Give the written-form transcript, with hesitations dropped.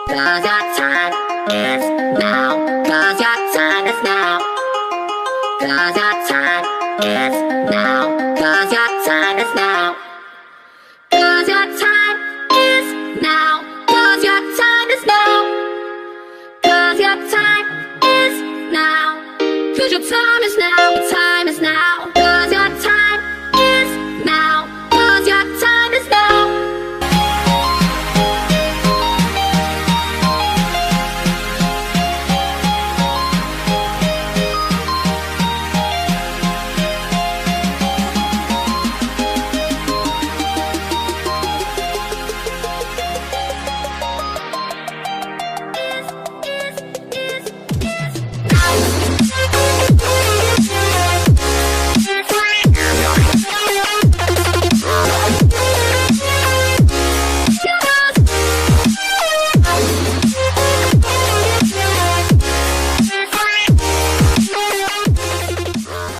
'Cause your time is now. 'Cause your time is now. 'Cause your time is now. 'Cause your time is now. 'Cause your time is now. 'Cause your time is now. 'Cause your time is now. 'Cause your time is now.